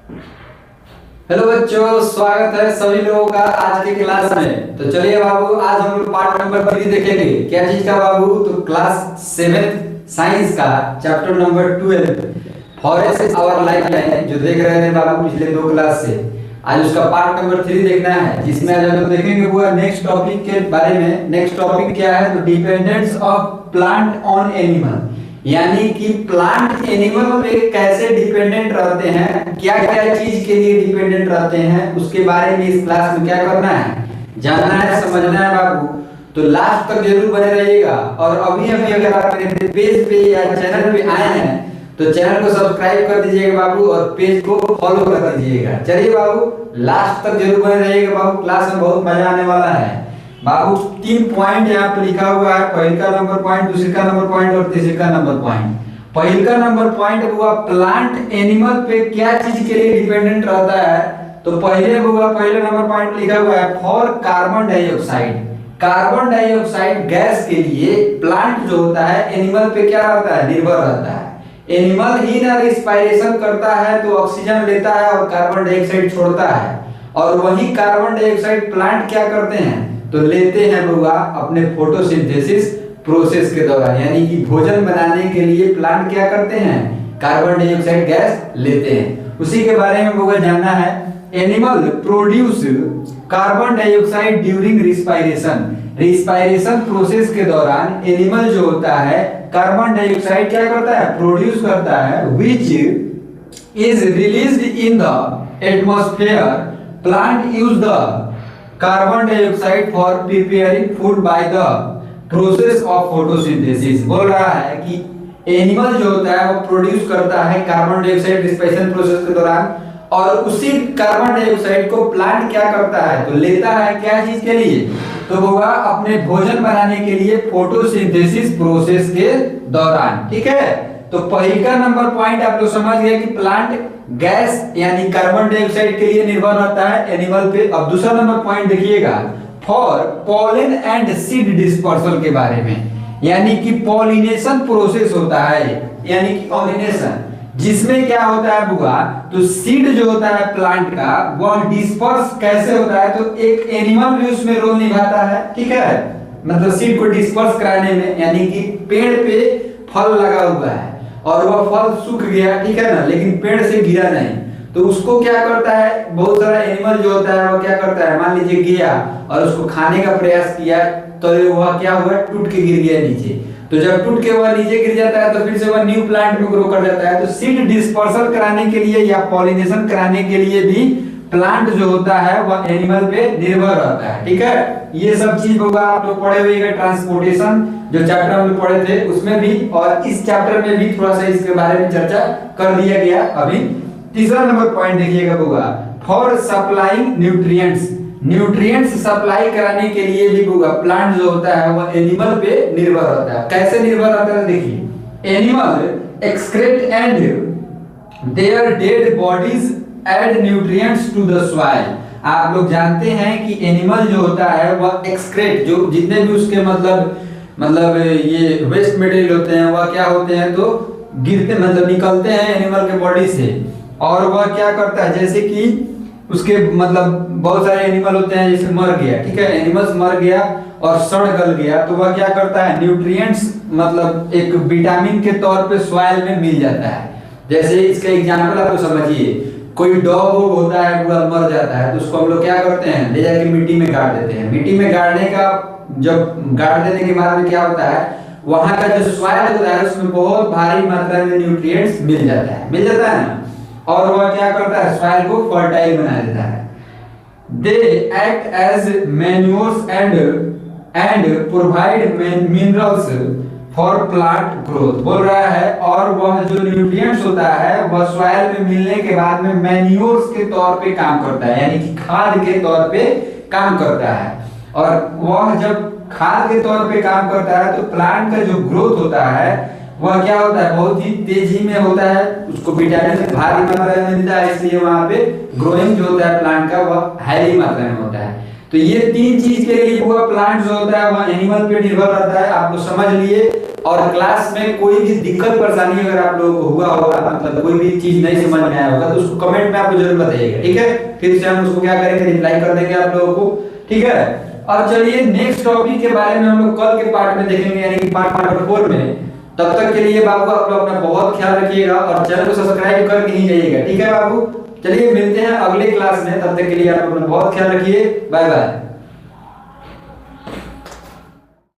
Hello बच्चों, स्वागत है सभी लोगों का आज की क्लास में। तो चलिए बाबू, आज हम लोग पार्ट नंबर 3 देखेंगे। क्या चीज का बाबू? तो क्लास 7 साइंस का chapter number 12 forest our life line, जो देख रहे थे बाबू पिछले 2 क्लास से। आज उसका पार्ट नंबर 3 देखना है, जिसमें आज हम लोग देखेंगे हुआ नेक्स्ट टॉपिक के बारे में। नेक्स्ट टॉपिक क्या है? तो dependence of plant on animal, यानी कि प्लांट एनिमल पे कैसे डिपेंडेंट रहते हैं, क्या क्या चीज के लिए डिपेंडेंट रहते हैं, उसके बारे में इस क्लास में क्या करना है, जानना है, समझना है बाबू। तो लास्ट तक जरूर बने रहिएगा। और अभी अगर आप मेरे पेज पे या चैनल पे आए हैं तो चैनल को सब्सक्राइब कर दीजिएगा बाबू, और पेज को फॉलो कर दीजिएगा। चलिए बाबू, लास्ट तक जरूर बने रहिएगा बाबू, क्लास में बहुत मजा आने वाला है बाबू। 3 पॉइंट यहाँ पे लिखा हुआ है। पहला नंबर पॉइंट, दूसरा नंबर पॉइंट और तीसरा नंबर पॉइंट। पहला नंबर पॉइंट हुआ प्लांट एनिमल पे क्या चीज के लिए डिपेंडेंट रहता है। तो पहले नंबर पॉइंट लिखा हुआ है for carbon dioxide. Carbon dioxide gas के लिए प्लांट जो होता है एनिमल पे क्या रहता है? निर्भर रहता है। एनिमल ही ना रिस्पायरेशन करता है तो ऑक्सीजन लेता है और कार्बन डाइऑक्साइड छोड़ता है, और वही कार्बन डाइऑक्साइड प्लांट क्या करते हैं? तो लेते हैं बुआ अपने फोटोसिंथेसिस प्रोसेस के दौरान, यानी कि भोजन बनाने के लिए प्लांट क्या करते हैं? कार्बन डाइऑक्साइड गैस लेते हैं। उसी के बारे में बुआ जानना है। Animal produce carbon dioxide during respiration. Respiration process के दौरान एनिमल जो होता है कार्बन डाइऑक्साइड क्या करता है? प्रोड्यूस करता है, which is released in the atmosphere. Plant use the carbon dioxide for preparing food by the process of photosynthesis. बोल रहा है कि एनिमल जो होता है वो प्रोड्यूस करता है कार्बन डाइऑक्साइड रिस्पायरेशन प्रोसेस के दौरान, और उसी कार्बन डाइऑक्साइड को प्लांट क्या करता है? तो लेता है क्या चीज के लिए? तो वो अपने भोजन बनाने के लिए फोटोसिंथेसिस प्रोसेस के दौरान। ठीक है, तो पहला नंबर पॉइंट आप लोग समझ गए कि प्लांट गैस यानी कार्बन डाइऑक्साइड के लिए निर्भर रहता है एनिमल पे। अब दूसरा नंबर पॉइंट देखिएगा, for pollen and seed dispersal के बारे में, यानी कि पॉलिनेशन प्रोसेस होता है, यानी कि पॉलिनेशन जिसमें क्या होता है बुआ? तो सीड जो होता है प्लांट का वह डिस्पर्स कैसे होता है? तो एक एनिमल भी उसमें रोल निभाता है। ठीक है, मतलब सीड को डिस्पर्स कराने में, यानी कि पेड़ पे फल लगा हुआ है और वह फल सूख गया, ठीक है ना, लेकिन पेड़ से गिरा नहीं, तो उसको क्या करता है? बहुत सारा एनिमल जो होता है वो क्या करता है? मान लीजिए गया और उसको खाने का प्रयास किया, तो वह क्या हुआ? टूट के गिर गया नीचे। तो जब टूट के वह नीचे गिर जाता है तो फिर से वह न्यू प्लांट में ग्रो कर जाता है। तो सीड डिस्पर्सल कराने के लिए या पॉलिनेशन कराने के लिए भी प्लांट जो होता है वह एनिमल पे निर्भर रहता है। ठीक है, ये सब चीज होगा आप लोग पढ़े हुए। ट्रांसपोर्टेशन जो चैप्टर हम लोग पढ़े थे उसमें भी, और इस चैप्टर में भी थोड़ा सा इसके बारे में चर्चा कर दिया गया अभी। तीसरा नंबर पॉइंट देखिएगा होगा, for supplying nutrients. Nutrients supply कराने के लिए भी होगा प्लांट जो होता है वह एनिमल पे निर्भर रहता है। कैसे निर्भर रहता है? देखिए, animal excreta and their dead bodies add nutrients to the soil. आप लोग जानते हैं कि एनिमल जो होता है वह एक्सक्रेट, जो जितने भी उसके मतलब ये वेस्ट मटेरियल होते हैं वह क्या होते हैं? तो गिरते, मतलब निकलते हैं एनिमल के बॉडी से, और वह क्या करता है? जैसे कि उसके मतलब बहुत सारे एनिमल होते हैं, जैसे मर गया, ठीक है, एनिमल्स मर गया और सड़ गल गया, तो वह क्या करता है? न्यूट्रिएंट्स मतलब एक विटामिन के तौर पे सॉइल में मिल जाता है। जैसे इसका एग्जांपल आप समझिए, कोई डॉग होता है वो मर जाता है तो उसको हम लोग क्या करते हैं? ले जाके मिट्टी में गाड़ देते हैं। मिट्टी में गाड़ने का, जब गाड़ देने के बाद में क्या होता है? वहां का जो सॉइल होता है उसमें बहुत भारी मात्रा में न्यूट्रिएंट्स मिल जाता है ना, और वह क्या करता है? सॉइल को फर्टाइल बना देता है। They act as manures and provide minerals for plant growth. बोल रहा है, और वह जो न्यूट्रिएंट्स होता है वह सॉइल में मिलने के बाद में मैन्योर्स के तौर पे काम करता है, यानी कि खाद के तौर पे काम करता है। और वह जब खाद के तौर पे काम करता है तो प्लांट का जो ग्रोथ होता है वह क्या होता है? बहुत ही तेजी में होता है, उसको विटामिन भारी मात्रा में मिलता है, इसलिए वहां पे ग्रोइंग जो होता है प्लांट का वह हैवी मात्रा में होता है। तो ये तीन चीज के लिए हुआ प्लांट जो होता है वह एनिमल पे निर्भर रहता है, आप लोग समझ लिए। और क्लास में कोई भी दिक्कत परेशानी अगर आप लोगों को हुआ होगा, मतलब कोई भी चीज नहीं समझ में आया होगा, तो उसको कमेंट में आपको जरूर बताइएगा, ठीक है। फिर से हम उसको क्या करेंगे, रिप्लाई कर देंगे आप लोगों को, ठीक है। और चलिए नेक्स्ट टॉपिक के बारे में हम लोग कल के पार्ट में देखेंगे, यानी कि पार्ट नंबर 4 में। तब तक के लिए बाबू आप लोग अपना बहुत ख्याल रखिएगा और चैनल को सब्सक्राइब करके ही जाइएगा, ठीक है बाबू। चलिए मिलते हैं अगले क्लास में, तब तक के लिए आप अपना बहुत ख्याल रखिए, बाय बाय।